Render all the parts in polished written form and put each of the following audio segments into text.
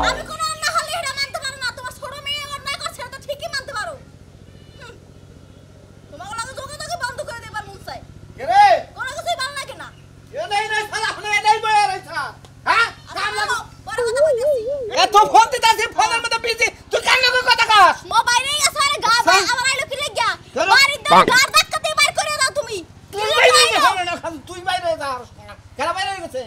আমি কোনো অন্যায় হলে এটা মানতে পারো না। তোমার ছোট মেয়ে অন্যায় করছে এটা ঠিকই মানতে পারো। তোমার লাগে যোগাযোগ বন্ধ করে দেবার মন চাই। কে রে কোনো কিছুই ভালো লাগে না। এ নাই নাই শালা হলে এটাই বয়ে রইছা হ্যাঁ কাম লাগো বড় কথা কইতাছি। এ তো ফোন দিতাছি ফোনের মধ্যে বিজি তুই কান লাগো কথা কস মোবাইলে গেছে আরে গা আমার আইলো কি লাগিয়া বাড়িতে গার ধাক্কাতে বাইর করে দাও তুমি। তুই বাইরে হবে না খালি তুই বাইরে যা কেন বাইরে গেছে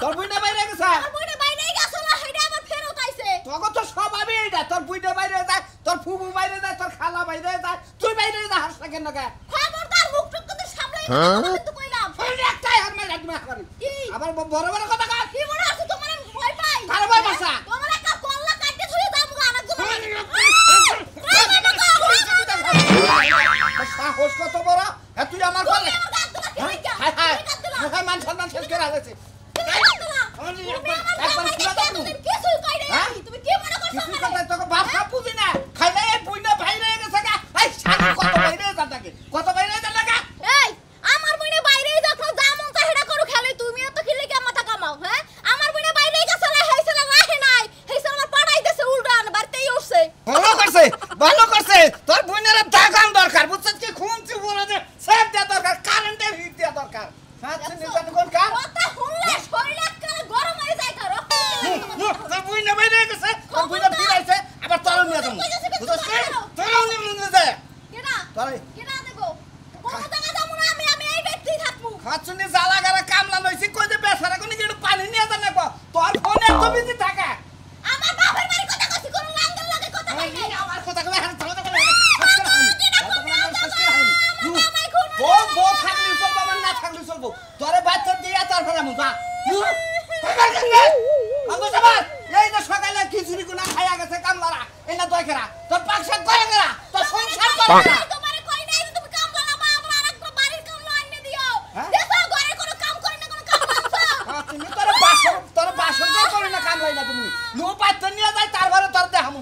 তোর বুইনা বাইরে গেছে আমার বুইনা বাইরে গেছে না হেডা আবার ফেরত আইছে। তোকে তো সব আমি এটা তোর বুইনা বাইরে যায় তোর ফুফু বাইরে যায় তোর খালা বাইরে যায় তুই বাইরে যা হাস না কেন কে খবরদার মুখ টুক করে সামলাই কিন্তু কইলাম ফোন একটাই আর মাই রাখবি করি আবার বড় বড় কথা কস কি মনে আছে তোমার আমি ভয় পাই কার ভয় পাসা তোমার একটা কল্লা কাটতে ছুঁয়ে দাম গানা সাহস কত বড় তুই আমার ঘরে হাই হাই হাই মান সম্মান শেষ করে আছে তুমি কি মনে করছো কিছু কথা তোকে বাসা বুঝি না খাইলে এই বুইনা বাইরে গেছে গা এই শালা কত বাইরে যাতাকে কত বাইরে যাতাকে এই আমার বইনে বাইরেই দেখো যা মন চায় হেডা করো খেলে তুমি এত কি লাগি মাথা কামাও হ্যাঁ আমার বইনে বাইরেই গেছে না হেইছলা রাহে নাই হেইছলা আমার পাড়াই দেছে উল্টান বাড়তেই উঠছে ভালো করছে তোর বুইনের দাগান দরকার বুঝছিস কি খুনছি বলে যে সেভ দেয়া দরকার কারেন্টের হিট দেয়া দরকার সাথে নিতে কোন কার কথা শুনলে শরীর একেবারে গরম হয়ে যায় কার তোর বুইনা বাইরে গেছে তোর বুইনা ফিরাইছে আবার তোর নিয়ে যাবো বুঝছিস কি তোর নিয়ে যায় কেডা তোর কেডা দেব কোন জায়গা যাবো না আমি এই ব্যক্তিই থাকবো খাচ্ছনি জ্বালা গারা কামলা লইছি কই যে বেচারা কোনি একটু পানি নিয়ে যান না তোর ফোনে এত বিজি থাকে আমার বাপের বাড়ি কথা কইছি কোন লাঙ্গল লাগে কথা কই নাই আমার কথা কই হাত ধরে ধরে বো থাকলি চলবো আমার না থাকলি চলবো তোরে বাচ্চা দিয়া তারপরে আমি যা এই তো সকালে খিচুড়ি গুনা খাইয়া গেছে কামলারা এই না দই খেরা তোর পাকশাক করে গেলা তোর সংসার করে গেলা তোমারে কই নাই তুমি কাম করলা বা আমার আরেকটা বাড়ির কাম আইনে দিও দেখো ঘরে কোনো কাম করে না কোনো কাম করছো তুমি তোর বাসর করে না কাম লইলা তুমি নো পাত্র নিয়ে যাই তারপরে তোর দেখামু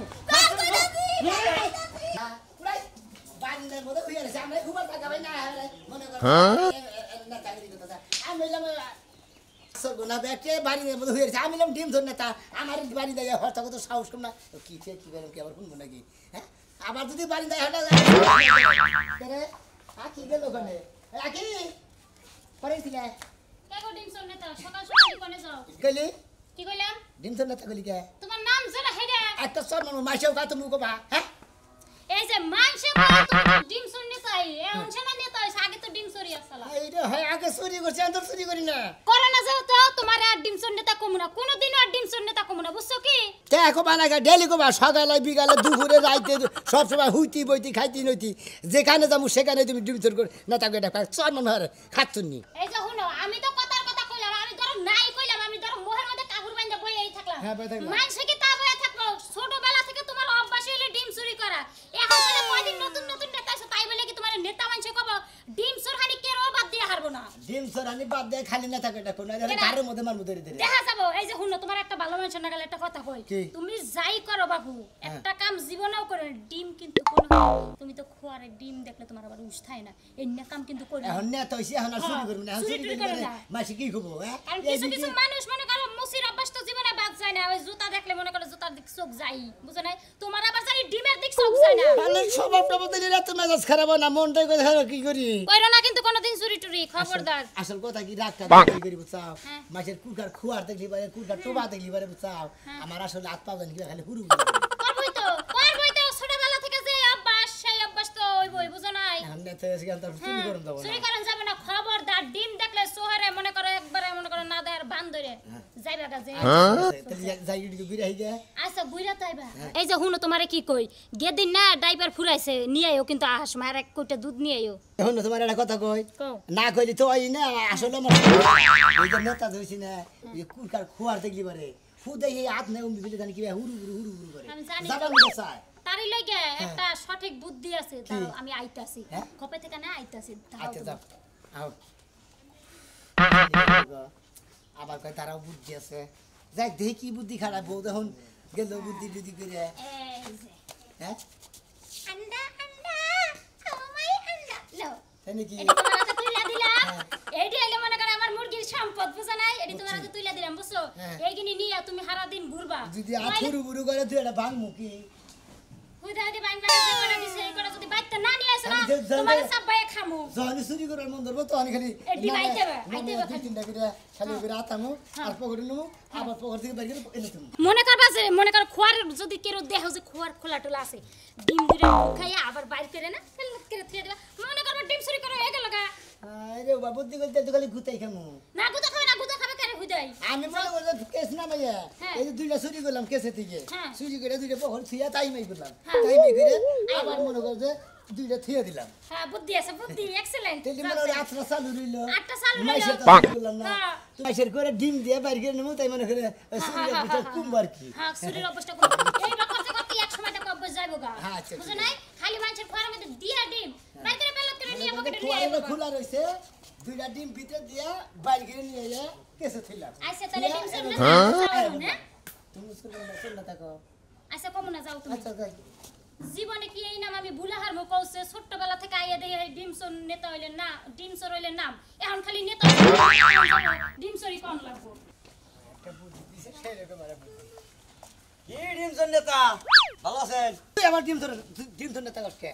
বান্দার মধ্যে হইয়া গেছে আমরা ঘুমার টাকা ভাই না মনে করো না চাকরি কথা আমি বললাম সরগোনা ব্যাটে বাড়ির মধ্যে হইয়া গেছে আমি বললাম ডিম ধর না তা আমার বাড়ি দেয় হঠাৎ কত সাহস কম না কি বললাম কি আবার শুনবো নাকি হ্যাঁ আবার যদি বাড়ি দেয় হঠাৎ রে কি গেল ওখানে কি করেছিলে কে গো ডিম সর নেতা সকাল সকাল কোনে যাও গেলি কি কইলাম ডিম ধর না গেলি কে তোমার নাম জানা হেডা একটা সর মানুষ মাইসেও কা তুমি কবা হ্যাঁ এই যে মানসে বলে তুমি ডিম সর নেতা এখন সেনা নেতা আগে তো ডিম সরি আসলা এইটা হয় আগে চুরি করছে আমি তো চুরি করি না করোনা যাও তো তোমার আর ডিম সর নেতা কমুনা কোনদিন আর ডিম সর নেতা কমুনা বুঝছো কি কে কো বানাগা ডেলি কো বা সকালে বিকালে দুপুরে রাইতে সব সময় হুইতি বইতি খাইতি নইতি যেখানে যামু সেখানে তুমি ডিম চুরি কর না তাকে এটা চর মন হয় খাচ্ছুনি এই যে শুনো আমি তো কথার কথা কইলাম আমি ধরো নাই কইলাম আমি ধরো মোহের মধ্যে কাপড় বাঁধা বইই থাকলাম হ্যাঁ বই থাকলাম মানসে কি তা বইয়া থাকলো ছোটবেলা থেকে তোমার অভ্যাস হইলো ডিম চুরি করা এখন বলে কয়দিন নতুন নতুন নেতা আছে তাই বলে কি তোমার নেতা মানসে কব ডিম চোর হানি কেরো বাদ দিয়ে হারবো না ডিম চোর হানি বাদ দিয়ে খালি না থাকে এটা কোন ঘরের মধ্যে মারমু ধরে ধরে দেখা যাবো এই যে শুনো তোমার একটা ভালো মানুষ না গেলে একটা কথা কই তুমি যাই করো বাবু একটা কাম জীবনেও করো ডিম কিন্তু কোন তুমি তো খোয়ারে ডিম দেখলে তোমার আবার উঠায় না এই না কাম কিন্তু করি এখন না তো এখন আর চুরি করব না চুরি করে না মাসি কি খাবো হ্যাঁ আর কিছু কিছু মানুষ মনে করো মুসির অভ্যাস তো জীবনে বাদ যায় না ওই জুতা দেখলে মনে করো জুতার দিক চোখ যাই বুঝো না তোমার আবার জানি ডিমের দিক চোখ যায় না মানে স্বভাবটা বদলে রাতে মেজাজ খারাপ না মনটাই কথা কি করি কইরো না কিন্তু কোনোদিন চুরি টুরি খবরদার আসল কথা কি রাতটা কি করি বুঝাও মাছের কুকার খুয়ার দেখলি পারে কুকার টোবা দেখলি পারে বুঝাও আমার আসলে হাত পা জানি কি খালি হুরু করবই তো ছোটবেলা থেকে যে অভ্যাস সেই অভ্যাস তো হইবই বুঝো নাই আমরা তো এসে তো চুরি করব যাব চুরি করেন যাবে না খবরদার ডিম দেখলে সোহরে মনে করে একবারে মনে করে না দেয় আর বান ধরে যাইবা গা যাই গিয়ে বিরাই গে আচ্ছা বুইরা তাইবা এই যে হুনো তোমারে কি কই গেদিন না ড্রাইভার ফুরাইছে নিয়ে আইও কিন্তু আহাস মার এক কোটা দুধ নিয়ে আইও এখন তোমার একটা কথা কই না কইলি তো ওই না আসলে আমার এই যে নেতা ধইছি না এই কুকার খুয়ার দেখলি পারে ফুদে এই হাত নে উমি দিলে জানি কি হুরু হুরু হুরু করে যাবা না চাই তারই লাগে একটা সঠিক বুদ্ধি আছে তাও আমি আইতাছি কপে থেকে না আইতাছি আচ্ছা যাও আও আবার কই তারাও বুদ্ধি আছে যাই দেখি কি বুদ্ধি খারাপ বউ এখন গেল বুদ্ধি বুদ্ধি করে হ্যাঁ আন্ডা আন্ডা আমাই আন্ডা লো তাই নাকি এটা তোমার কাছে তুইলা দিলা এইডি আইলে মনে করে আমার মুরগির সম্পদ বুঝা নাই এডি তোমার হাতে তুইলা দিলাম বুঝছো এইগিনি নিয়া তুমি সারা দিন ঘুরবা যদি আথুরু বুরু করে তুই এটা ভাঙমু কি হুইদা দি বাইন বাইন যে করে দিছে এই করে যদি বাইতে না নিয়ে আসে না তোমার সব বাইয়ে খামু যখন চুরি করার মন ধরবো তখন খালি এডি বাইতে বা দুই তিনটা করে খালি করে আতামু আর পকেটে নেবো আবার পকেট থেকে বের করে এনে তুমি মনে করবা যে মনে কর খোয়ার যদি কেউ দেহ যে খোয়ার খোলা টোলা আছে ডিম দুইটা খাইয়া আবার বাইর করে না ফেলত করে থিয়ে দিবা মনে করবা ডিম চুরি করে হয়ে গেল গা আরে বাবা বুদ্ধি করতে তো খালি গুতাই খামু না গুতা খাবে না গুতা খাবে কেন হুইদাই আমি মনে করলাম কেস না ভাইয়া হ্যাঁ। এই যে দুইটা চুরি করলাম কেসে থেকে হ্যাঁ। চুরি করে দুইটা পকেট থুইয়া তাই মাই করলাম হ্যাঁ। তাই মাই করে আবার মনে কর যে দুইটা থুইয়া দিলাম হ্যাঁ বুদ্ধি আছে বুদ্ধি এক্সেলেন্ট তেলি মনে হয় আটটা চালু রইলো আটটা চালু রইলো। মাইশের তো করলাম না হ্যাঁ। মাইশের করে ডিম দিয়ে বাইর করে নেবো তাই মনে করে চুরির ভিতর কুম্বার কি হ্যাঁ শরীর অবস্থা করে এই রকম করতে এক সময় টাকা অভ্যাস যাইবো গা হ্যাঁ, আচ্ছা, বুঝছ নাই খালি মানুষের খোয়ার মধ্যে দিয়া ডিম বাইরে করে বেলত করে নিয়ে পকেটে নিয়ে খোয়ারটা আইবো খোলা রইছে দুইটা ডিম ভিতর দিয়া বাইর করে নিয়ে এলে কেসে থইলাম আইসা তাহলে ডিম সব না হ্যাঁ তুমি শুননা থাকো আইসা কম না যাও তুমি আচ্ছা যাই জীবনে কি এই নাম আমি ভুলাহার মো কইছে ছোটবেলা থেকে আইয়া দেই এই ডিমসন নেতা হইলেন না ডিমসর হইলেন নাম এখন খালি নেতা ডিমসরি কোন লাগবো একটা বুদ্ধি দিছে সেরকম আর বুদ্ধি কি ডিমজন নেতা ভালো আছেন তুই আমার ডিম ধরে নেতা করছে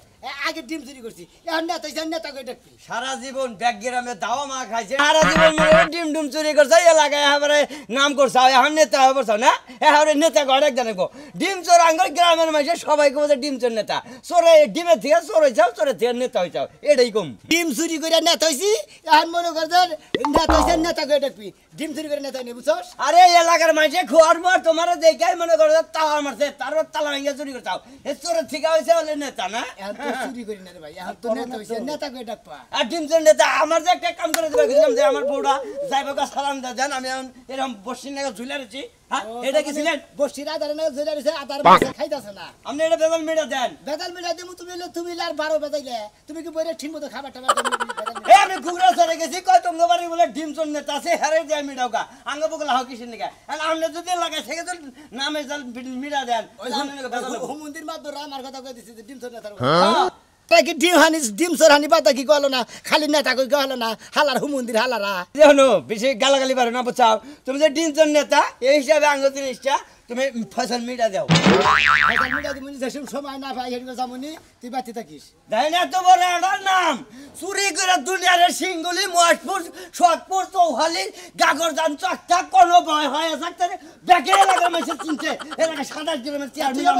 আগে ডিম চুরি করছি এখন নেতা হইছে নেতা কই ডাকবি সারা জীবন ব্যাগ গ্রামে দাওয়া মা খাইছে সারা জীবন মানে ডিম ডুম চুরি করছে এলাকায় এবারে নাম করছে এখন নেতা হয়ে পড়ছে না এবারে নেতা ঘরে একজনে গো ডিম চোর আঙ্গল গ্রামের মানুষের সবাইকে বলছে ডিম চোর নেতা চোরে ডিমের থেকে চোর হয়ে যাও চোরের থেকে নেতা হয়ে যাও এটাই কম ডিম চুরি করে নেতা হইছি এখন মনে কর যে নেতা হইছে নেতা কই ডাকবি ডিম চুরি করে নেতা নেই বুঝছস আরে এই এলাকার মানুষে খোয়ার পর তোমার দেখাই মনে করো তালা মারছে তারপর তালা ভেঙে চুরি করছে এ চোরের থেকে হয়েছে বলে নেতা না এখন তো চুরি করি না রে ভাই এখন তো নেতা হইছে নেতা কই ডাকবা আর ডিমজন নেতা আমার যে একটা কাম করে দিবা গেছিলাম যে আমার বউটা যাইবা সালাম দেন আমি এখন এরকম বসির নাকি ঝুলে রেছি হ্যাঁ এটা কি ছিলেন বসির আদার না জেলা রইছে আদার মাছ খাইতাছ না আপনি এটা বেতন মেরে দেন বেদাল মিলা দিমু তুমি আর 12 বেদাইলে তুমি কি বইরে ঠিকমতো খাবার টাবার তুমি বেদাল এ আমি ঘুগরা চলে গেছি কয় তোমার বাড়ি বলে ডিমজন নেতা আছে হারে দিয়ে মিটাও গা আঙ্গ বগলা হাও কিসের নিকা আর আপনি যদি লাগাই থেকে তো নামে জাল মিটা দেন হুমন্দির মাদরা আমার কথা কই দিছে ডিম চোর নেতার তাই কি ডিম চোর হানি বাতা কি কইলো না খালি নেতা কই কইলো না হালার হুমন্দির হালারা দেখো বেশি গালাগালি পারো না বুঝাও তুমি যে ডিমজন নেতা এই হিসাবে আঙ্গ জিনিসটা তুমি ফসল মিটা দাও বেদাল মিলা দিমু যে সময় না পাই হেডি যামুনি তুই বাতি থাকিস তাই না তো বড় একটা নাম চুরি করে দুনিয়ার সিঙ্গুলি মহেশপুর সতপুর চৌহালি গাগরদান চকটা কোনো ভয় হয় থাকতে ব্যাগে এলাকার মানুষের চিনতে এলাকা 27 গ্রামের চেয়ারম্যান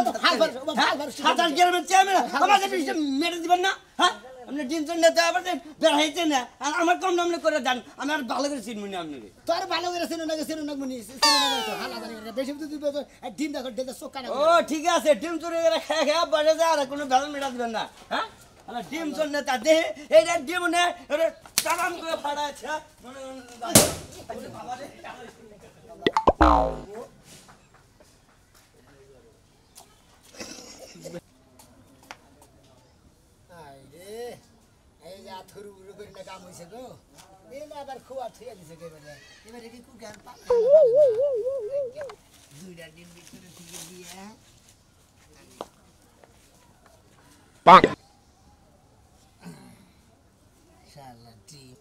27 গ্রামের চেয়ারম্যান আমাদের পিছনে মেরে দিবেন না হ্যাঁ আপনি ডিমজন নেতা আবার বেড়াইতে না আর আমার কম নামলে করে দেন আমি আর ভালো করে চিনবো না আপনি তোর ভালো করে চিনো না মুনি তো হালা জানি বেশি তুই ডিম দেখো দেখো চোখ কানা ও ঠিক আছে ডিম চুরি করে খেয়ে খেয়ে বাড়ে যায় আর কোনো ভেজাল মেটা দিবেন না হ্যাঁ আলা ডিমজন নেতা দেহে এইটা ডিম নে চালান করে ফাড়াচ্ছে আইরে এই যে আথুরু বুড়ো করে না কাম হইছে গো এই না আবার খুয়া থিয়া দিছে কেবলে এবারে কি কুকার পা দুইটা ডিম ভিতরে থেকে দিয়া Bonk. শালা ডিম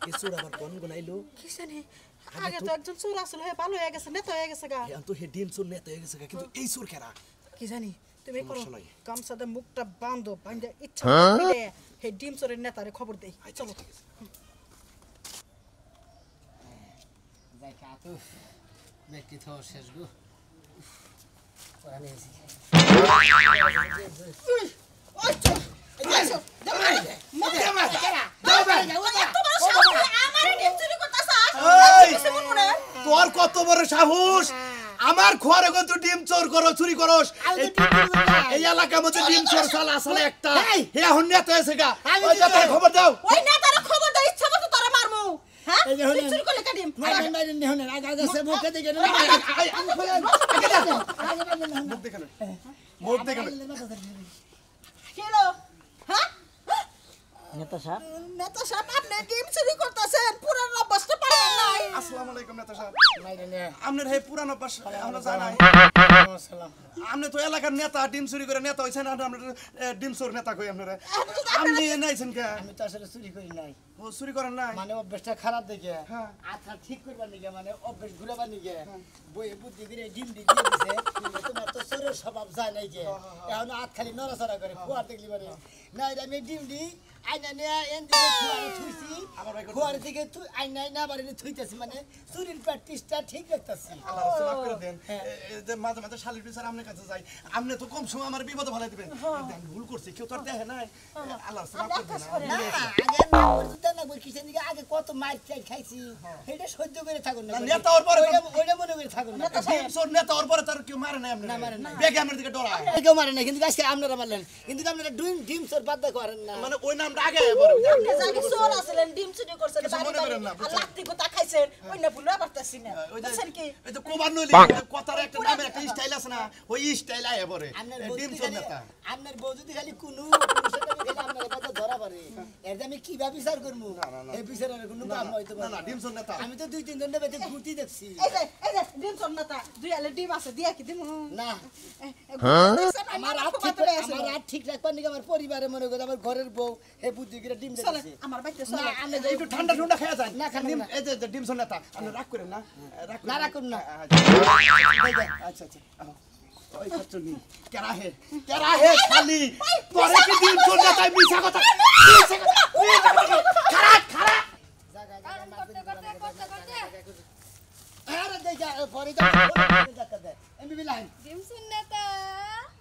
কি চোর আবার কোন গুনাইলো কি জানি আগে তো একজন চোর আসলে হয়ে ভালো হয়ে গেছে নেতা হয়ে গেছে গা এখন তো হে ডিম চোর নেতা হয়ে গেছে কিন্তু এই চোর কেনা কি জানি তুমি করো সমস্যা নাই। গামছাতে মুখটা বাঁধো বাঁধে ইচ্ছা মিলে হে ডিম চোরের নেতারে খবর দেই চলো যাই কাতু মেটি থো শেষ গো ওরা নেছি তোর কত বড় সাহস আমার ঘরে এখন তুই ডিম চোর করো চুরি করস এই এলাকার মধ্যে ডিম চোর সালা আসলে একটা হে এখন নেতা হয়েছে গা ওই নেতার খবর দাও ওই নেতারে খবর দাও ইচ্ছা মতো তোরা মারমু হ্যাঁ এই যে হলেন। চুরি করলে কাটিম মাইন মাইন নেহনে আগে আগে সে মুখে দিকে না মুখ দেখে মুখ দেখে কেলো হ্যাঁ নেতা সাহেব নেতা সাহেব আপনি ডিম চুরি করতেছেন পুরান অভ্যাসটা পারেন নাই আসসালামু আলাইকুম নেতা সাহেব মাইন নে আপনার হে পুরানো পাশ আমরা জানাই সালাম আপনি তো এলাকার নেতা ডিম চুরি করে নেতা হইছেন আর আমরা ডিম চোর নেতা কই আপনারা আপনি নাইছেন কে আমি তো আসলে চুরি করি নাই ও চুরি করেন না মানে অভ্যাসটা খারাপ দেখে হ্যাঁ। আচ্ছা ঠিক করবার নিগে মানে অভ্যাস ঘুরাবার নিগে বইয়ে বুদ্ধি করে ডিম দিয়ে দিছে তোমার তো শরীরের স্বভাব যায় নাই যে এখন হাত খালি নড়াচড়া করে খোয়ার দেখলি মানে না এটা আমি ডিম দি আইনা নিয়ে এন দিকে খোয়ারে থুইছি খোয়ারে দিকে আইনা না বাড়ি থুইতেছি মানে শরীর প্র্যাকটিসটা ঠিক রাখতেছি আল্লাহ মাফ করে দেন এই যে মাঝে মাঝে শালির বিচার আপনার কাছে যাই আপনি তো কম সময় আমার বিপদে ফেলাই দিবেন আমি ভুল করছি কেউ তো আর দেখে নাই আল্লাহ মাফ করে দেন না আগে না করতে না বই কিসের দিকে আগে কত মার খাইছি এটা সহ্য করে থাকুন না নেতা ওর পরে ওইটা মনে করে থাকুন না ডিমসর নেতা ওর পরে তার কেউ মারে নাই আপনি না, মারে নাই। বেগে আপনার দিকে ডরায় কেউ মারে না কিন্তু আজকে আপনারা মারলেন কিন্তু আপনারা ডিম সর বাদ করেন না মানে ওই নামটা আগে পরে জানি চোর আছিলেন ডিম চুরি করছেন কিছু মনে করেন না, আর বুঝছেন? লাত্তি গোটা খাইছেন ওই না ভুলবা পারতাছি না ওই যে বুঝছেন কি এই যে কোবার নইলে কথার একটা নামের একটা স্টাইল আছে না ওই স্টাইল আয় পরে আপনার বউ ডিম যদি চোর খালি নেতা আপনার বউ যদি খালি কোনো পুরুষের কাছে গেলে আপনার কাছে ধরা পড়ে এর যে আমি কিভাবে বিচার করবো এই বিচারের কোনো কাম হইতে না পারে না ডিম চোর নেতা আমি তো 2-3 জন নেবে ঘুরতে দেখছি এই যে ডিম চোর না তা দুই আলে ডিম আছে দিয়া কি দিমু না আমার আমার হাত ঠিক রাখবার নিকে আমার পরিবারে মনে করে আমার ঘরের বউ এই বুদ্ধি করে ডিম চলে দিতেছে আমার বাইতে না চলে আমি একটু ঠান্ডা ঠান্ডা খেয়ে যায় না, খাবো ডিম না। এই যে ডিম চোর নেতা আপনি রাগ করেন না না রাখুন না আচ্ছা আচ্ছা ওই ছাত্র নি কেরা হে খালি তোরে কি ডিম চোর নেতা মিছা কথা আরে দেখা পরে তো এমবি বিলাইন ডিম সুন্নাতা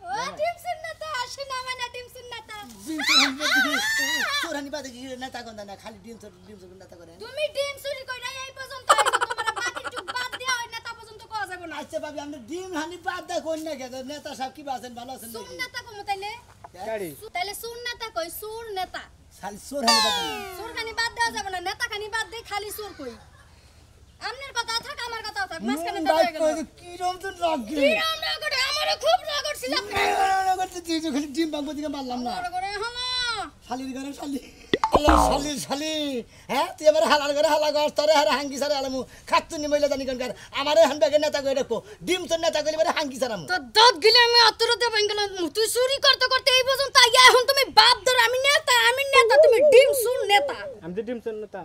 ও ডিম সুন্নাতা আসে না মানে ডিম সুন্নাতা চোরানি বাদে কি নেতা কোন না খালি ডিম চোর নেতা করে তুমি ডিম চুরি কইরা এই পর্যন্ত আইছো তোমার বাকি টুক বাদ দেয়া হয় না তা পর্যন্ত কোয়া যাবে না আচ্ছা ভাবি আমরা ডিম হানি বাদ দা কোন না কেন নেতা সব কি বাসেন ভালো আছেন নাকি সুন্নাতা কম তাইলে তাইলে সুন্নাতা কই সুর নেতা খালি চোর হানি বাদ দেন। সুর খানি বাদ দেওয়া যাবে না নেতা খানি বাদ দেই খালি সুর কই আমনের কথা থাক আমার কথা থাক মাঝখানে তো হয়ে গেল কি রকম তো লাগে কি রান্না করে আমারও খুব রাগ করছিল খালি ডিম বাংবো দিকে মারলাম না বড় করে হলো শালির ঘরে শালি আল্লাহ শালি শালি হ্যাঁ তুই এবার হালার ঘরে হালা গছ তোরে হারে হাঙ্গি সারে আলামু খাতুনি মহিলা জানি কোন আমারে হান ব্যাগে নেতা কই রাখো ডিম তোর নেতা কইলে এবারে হাঙ্গি সারামু তো দত গিলে আমি অতরতে বেঙ্গল তুই চুরি করতে করতে এই পর্যন্ত আইয়া এখন তুমি বাপ ধর আমি নেতা তুমি ডিম সুর নেতা আমি তো ডিম চোর নেতা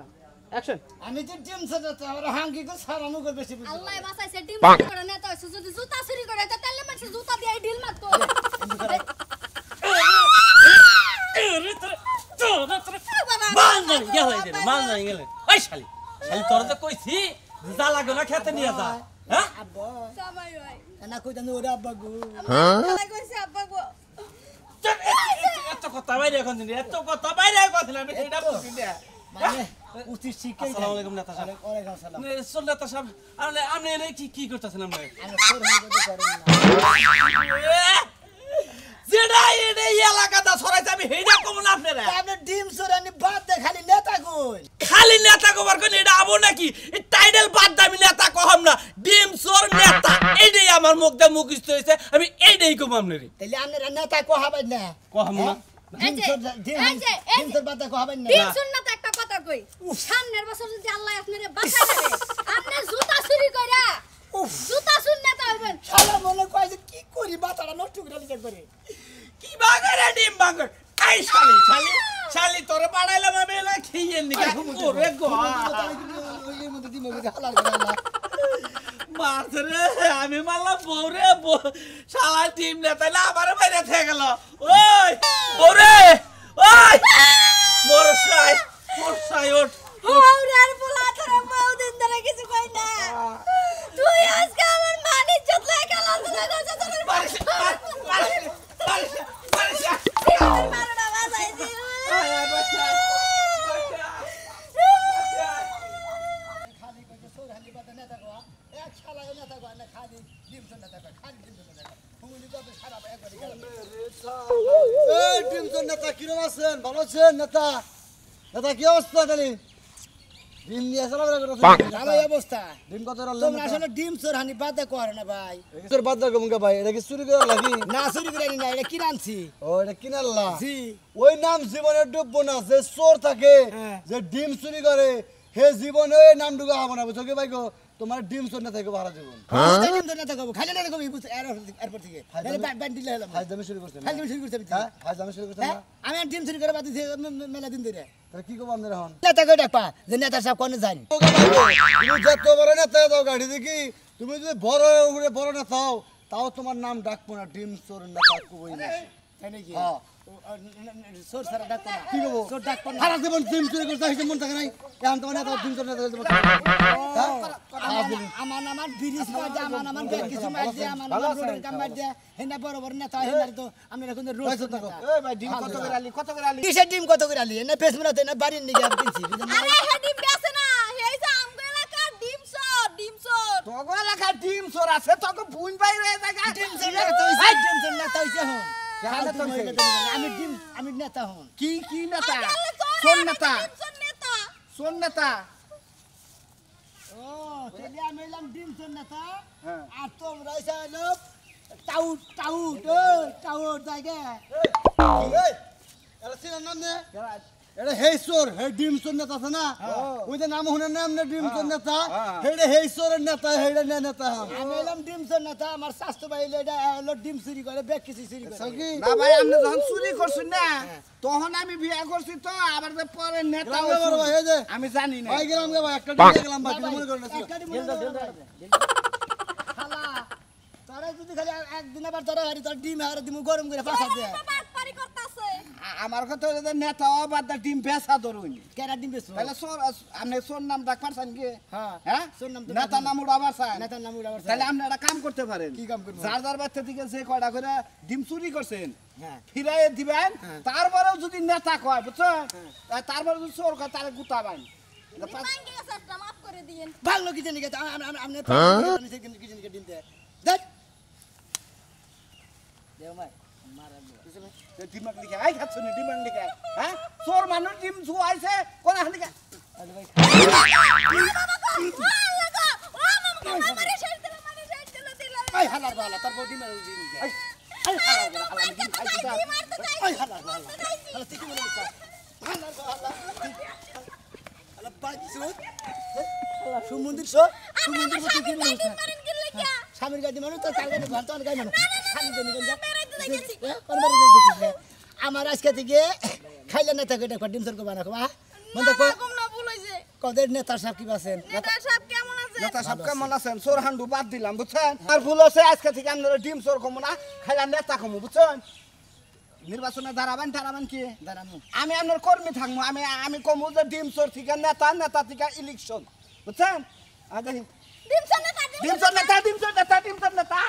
অ্যাকশন আমি তো ডিম সারা আমার হাঙ্গি কো সারামু কই বেশি বুঝি আল্লাহ বাঁচাইছে ডিম চুরি করে নেতা হইছে যদি জুতা চুরি করে তা তাহলে মানুষ জুতা দিয়ে ঢিল মারতো জ্বালা খেতে নিয়ে যা হ্যাঁ আব্বা সবাই হয় না কই জানো ওরে আব্বা গো তাই কইছে আব্বা গো এত কথা বাইরে এখন এত কথা বাইরে কথা আমি এটা বুঝি না মানে উচিত শিক্ষা আসসালামু আলাইকুম নেতা সাহেব ওয়ালাইকুম আসসালাম সুন নেতা সাহেব আপনি কি করতেছেন আপনি আমি চোর হানি বাদ করেন না যেটা এই এলাকাটা ছড়াইছে আমি হেইডা কম না আপনারা আপনি ডিম চোরানি বাদ দে খালি নেতা কই খালি নেতা কবার কোন এটা আবো নাকি এই টাইটেল বাদ দামি নেতা কহম না ডিম চোর নেতা এইটাই আমার মুখ দিয়ে মুখস্থ হইছে আমি এইটাই কম আপনারে তাইলে আপনারা নেতা কোহাবেন না কহম না এই যে ডিম চোর বাদ দে কোহাবেন না ডিম সুর নেতা একটা কথা কই সামনের বছর যদি আল্লাহ আপনারে বাঁচায় দেবে আপনি জুতা চুরি কইরা জুতা চুর নেতা হইবেন শালা মনে কয় যে কি করি মাথাটা নষ্ট করে লিখে করে কি বাগরে ডিম বাগর আই শালি তোরে বাড়াইলাম আমি এলা খেয়ে নিকা ওরে গো ওই মধ্যে দিমে হালার করে না মারছে আমি মারলাম বউরে শালা টিম নেতা না আমার বাইরে থেকে গেল ওই বউরে ওই মোরসাই ওঠ ওরে বলা তোরা বহুদিন ধরে কিছু কই না তুই আজকে আমার মান ইজ্জত লাগে আলোচনা করছিস তোর মারনা বাজাইছি খালি কইছে চোর হানি বাদ নেতা কোয়া এক শালা নেতা কোয়া না খালি ডিম চোর নেতা কোয়া খালি ডিম চোর নেতা হুমুলি তো সারা একবারই গেল এই ডিম চোর নেতা কিরম আছেন ভালো আছেন নেতা নেতা কি অবস্থা তাহলে ডিম নিয়ে চলা ভালো অবস্থা ডিম কত তোমরা আসলে ডিম চোর হানি বাদ করে না ভাই তোর বাদ দাও মুঙ্গা ভাই এটা কি চুরি করে লাগি না চুরি করে না এটা কিনে আনছি ও এটা কিনাল্লা জি ওই নাম জীবনের ডুববো না যে চোর থাকে যে ডিম চুরি করে হে জীবনে ওই নাম ডুবা হবো না বুঝো কি ভাই গো তোমার ডিম চোর নেতা ভাড়া জীবন ডিম চোর নেতা কব খালি নেতা কব এরপর থেকে ব্যান্ড দিলে হলাম ফাইজদামি শুরু করছেন ফাইজদামি শুরু করতে হ্যাঁ ফাইজদামি শুরু করছেন না আমি ডিম চুরি করে বাদ দিয়ে মেলা দিন ধরে তাহলে কি করব আপনারা হন নেতা কই ডাকবা যে নেতা সাহেব কোনে যান তুমি যত বড় নেতা দাও গাড়ি দেখি তুমি যদি বড় উপরে বড় নেতা হও তাও তোমার নাম ডাকবো না ডিম চোর নেতা কই না তাই নাকি হ্যাঁ সোর সারা ডাকবা না কি করব সোর ডাকবা না সারা জীবন ডিম চুরি করতে হিসেবে মন থাকে নাই এখন তোমার নেতা ডিম চোর নেতা আমার ব্রিজ মারছে আমার ব্যাগ কিছু মারছে আমার রোডের কাম মারছে হেনা বড় বড় নেতা হেনা তো আমরা এখন রোড এই ভাই ডিম কত করে আলি কিসের ডিম কত করে আলি এনে পেছ মিনাতে না বাড়ির নিগে আমি কিনছি আরে হে ডিম বেছে না হেই যে আমগো এলাকার ডিম চোর তোগো এলাকা ডিম চোর আছে তোকে বুন বাইরে জায়গা ডিম চোর নেতা হইছে ডিম চোর নেতা হইছে হন আমি নেতা হন কি নেতা চোর নেতা চোর নেতা ও তাহলে আমি হইলাম ডিম চোর নেতা আর তোমরা হইছে হলো টাউট জায়গা এই এরা সিনার নাম নে এটা হেই চোর হে ডিম চোর নেতা আছে না ওই যে নাম শুনে নাম নে ডিম চোর নেতা হেডে হেই চোরের নেতা হেডে নেতা আমি হইলাম ডিম চোর নেতা আমার স্বাস্থ্য ভাই হলো ডিম চুরি করে ব্যাগ কিছু চুরি করে সকি না ভাই আপনি যখন চুরি করছেন না তখন আমি বিয়ে করছি তো আবার যে পরে নেতা গ্রামে বড় ভাই এই যে আমি জানি না ভাই গেলাম গে ভাই একটা ডিম গেলাম বাকি মনে করেন খালা তোরা যদি খালি একদিন আবার তোরা হারি তোর ডিম হারে দিমু গরম করে পাছা দে বাটপারি করতাছে আমার কথা হলো যে নেতা আবার ডিম বেচা ধরুন কেরা ডিম বেচো তাহলে চোর আপনি চোর নাম ডাক পারছেন কি হ্যাঁ হ্যাঁ চোর নাম তো নেতা নাম উড়াবার চান নেতার নাম উড়াবার তাহলে আপনি একটা কাম করতে পারেন কি কাম করবো? যার বাচ্চা থেকে যে কয়টা করে ডিম চুরি করছেন হ্যাঁ ফিরাই দিবেন তারপরেও যদি নেতা কয় বুঝছো তারপরে যদি চোর কয় তাহলে গুতাবেন মাইন্ডে গেছে একটা মাফ করে দিয়েন ভালো কি জানি গেছে আমি কি জানি ডিম দে দেখ দেও ভাই মারা দে ডিমাগ লিখে আই খাচ্ছ নি ডিমাগ লিখে হ্যাঁ চোর মানুষ ডিম জুয়াইছে কোন হালিকা আই হালার বালা তোর বডি মেরে দিন আই হালার বালা আমি ডিম খাইছি তো আই হালার বালা হালা তুই কি মনে করছ হালার বালা হালা বাজুত সুমন্দির মতো কি মনে করছ স্বামীর গাড়ি মানুষ তো চাল গাড়ি ভালো তো গাড়ি মানুষ খালি দেনি আমার আজকে থেকে খাইলে নেতা কেটে ডিম চোর কো বানা কমা মন দেখো না ভুল হইছে কদের নেতা সাহেব কি আছেন নেতা সাহেব কেমন আছে নেতা সব কেমন আছেন চোর হান্ডু বাদ দিলাম বুঝছেন আর ভুল আছে আজকে থেকে আপনারা ডিম চোর কমু না খাইলা নেতা কমু বুঝছেন নির্বাচনে দাঁড়াবেন কি দাঁড়ানো আমি আপনার কর্মী থাকবো আমি কমু যে ডিম চোর থেকে নেতা থেকে ইলেকশন বুঝছেন ডিম চোর নেতা ডিম চোর নেতা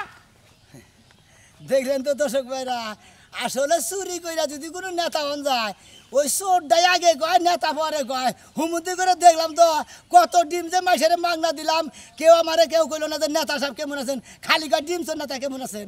দেখলেন তো দর্শক ভাইরা আসলে চুরি কইরা যদি কোনো নেতা হন যায় ওই চোরটাই আগে কয় নেতা পরে কয় হুমুদি করে দেখলাম তো কত ডিম যে মাইসেরে মাগনা দিলাম কেউ আমারে কেউ কইল না যে নেতা সাহেব কেমন আছেন খালি কয় ডিম চোর নেতা কেমন আছেন